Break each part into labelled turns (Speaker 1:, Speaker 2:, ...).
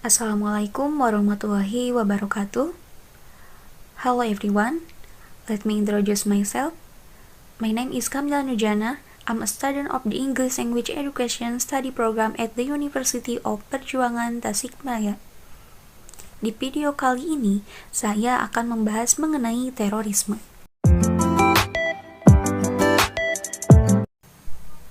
Speaker 1: Assalamualaikum warahmatullahi wabarakatuh. Hello everyone, let me introduce myself. My name is Kamila Nurjana. I'm a student of the English Language Education Study Program at the University of Perjuangan Tasikmalaya. Di video kali ini, saya akan membahas mengenai terorisme.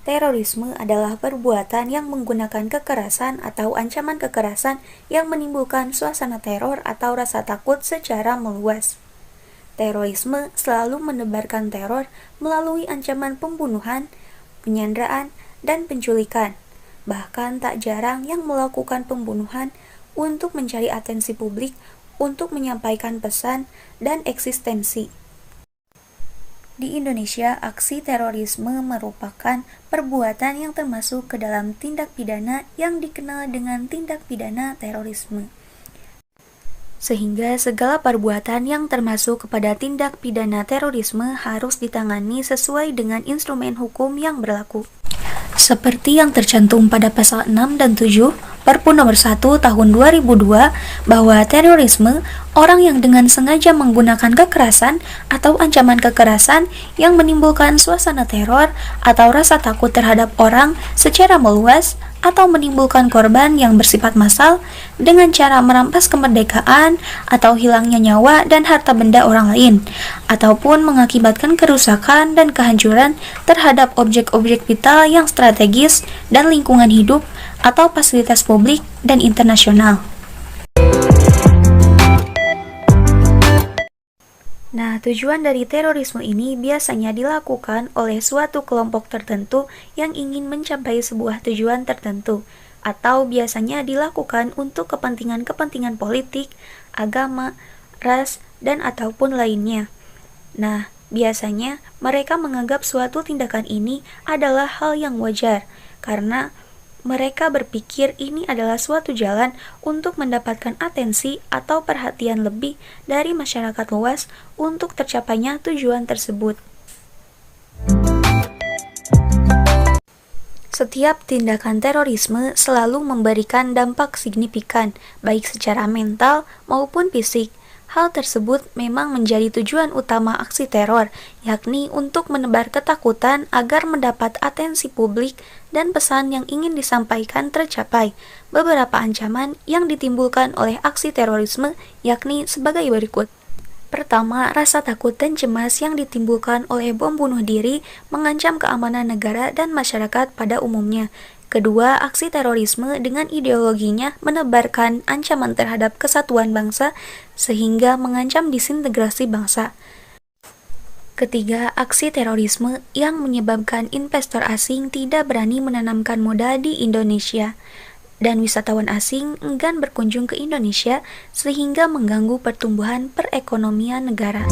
Speaker 1: Terorisme adalah perbuatan yang menggunakan kekerasan atau ancaman kekerasan yang menimbulkan suasana teror atau rasa takut secara meluas. Terorisme selalu menebarkan teror melalui ancaman pembunuhan, penyanderaan, dan penculikan. Bahkan tak jarang yang melakukan pembunuhan untuk mencari atensi publik, untuk menyampaikan pesan dan eksistensi. Di Indonesia, aksi terorisme merupakan perbuatan yang termasuk ke dalam tindak pidana yang dikenal dengan tindak pidana terorisme. Sehingga segala perbuatan yang termasuk kepada tindak pidana terorisme harus ditangani sesuai dengan instrumen hukum yang berlaku. Seperti yang tercantum pada pasal 6 dan 7 Perpu nomor 1 tahun 2002 bahwa terorisme orang yang dengan sengaja menggunakan kekerasan atau ancaman kekerasan yang menimbulkan suasana teror atau rasa takut terhadap orang secara meluas atau menimbulkan korban yang bersifat massal dengan cara merampas kemerdekaan atau hilangnya nyawa dan harta benda orang lain, ataupun mengakibatkan kerusakan dan kehancuran terhadap objek-objek vital yang strategis dan lingkungan hidup atau fasilitas publik dan internasional. Nah, tujuan dari terorisme ini biasanya dilakukan oleh suatu kelompok tertentu yang ingin mencapai sebuah tujuan tertentu, atau biasanya dilakukan untuk kepentingan-kepentingan politik, agama, ras, dan ataupun lainnya. Nah, biasanya mereka menganggap suatu tindakan ini adalah hal yang wajar, karena mereka berpikir ini adalah suatu jalan untuk mendapatkan atensi atau perhatian lebih dari masyarakat luas untuk tercapainya tujuan tersebut. Setiap tindakan terorisme selalu memberikan dampak signifikan, baik secara mental maupun fisik. Hal tersebut memang menjadi tujuan utama aksi teror, yakni untuk menebar ketakutan agar mendapat atensi publik dan pesan yang ingin disampaikan tercapai. Beberapa ancaman yang ditimbulkan oleh aksi terorisme yakni sebagai berikut. Pertama, rasa takut dan cemas yang ditimbulkan oleh bom bunuh diri mengancam keamanan negara dan masyarakat pada umumnya. Kedua, aksi terorisme dengan ideologinya menebarkan ancaman terhadap kesatuan bangsa sehingga mengancam disintegrasi bangsa. Ketiga, aksi terorisme yang menyebabkan investor asing tidak berani menanamkan modal di Indonesia dan wisatawan asing enggan berkunjung ke Indonesia sehingga mengganggu pertumbuhan perekonomian negara.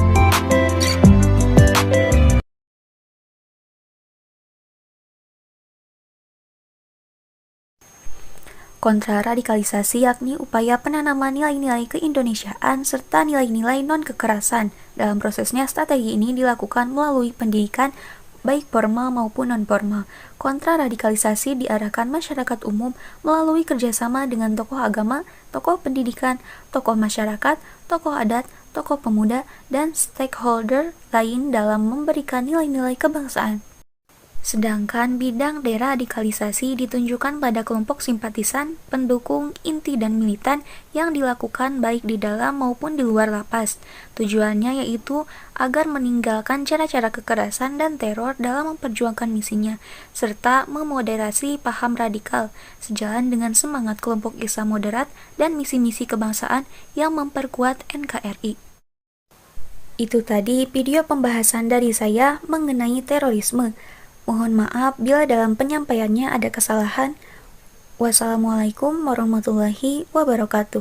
Speaker 1: Kontraradikalisasi yakni upaya penanaman nilai-nilai keindonesiaan serta nilai-nilai non-kekerasan. Dalam prosesnya, strategi ini dilakukan melalui pendidikan baik formal maupun non-formal. Kontraradikalisasi diarahkan masyarakat umum melalui kerjasama dengan tokoh agama, tokoh pendidikan, tokoh masyarakat, tokoh adat, tokoh pemuda, dan stakeholder lain dalam memberikan nilai-nilai kebangsaan. Sedangkan bidang deradikalisasi ditunjukkan pada kelompok simpatisan, pendukung, inti, dan militan yang dilakukan baik di dalam maupun di luar lapas. Tujuannya yaitu agar meninggalkan cara-cara kekerasan dan teror dalam memperjuangkan misinya, serta memoderasi paham radikal, sejalan dengan semangat kelompok Islam moderat dan misi-misi kebangsaan yang memperkuat NKRI. Itu tadi video pembahasan dari saya mengenai terorisme. Mohon maaf bila dalam penyampaiannya ada kesalahan. Wassalamualaikum warahmatullahi wabarakatuh.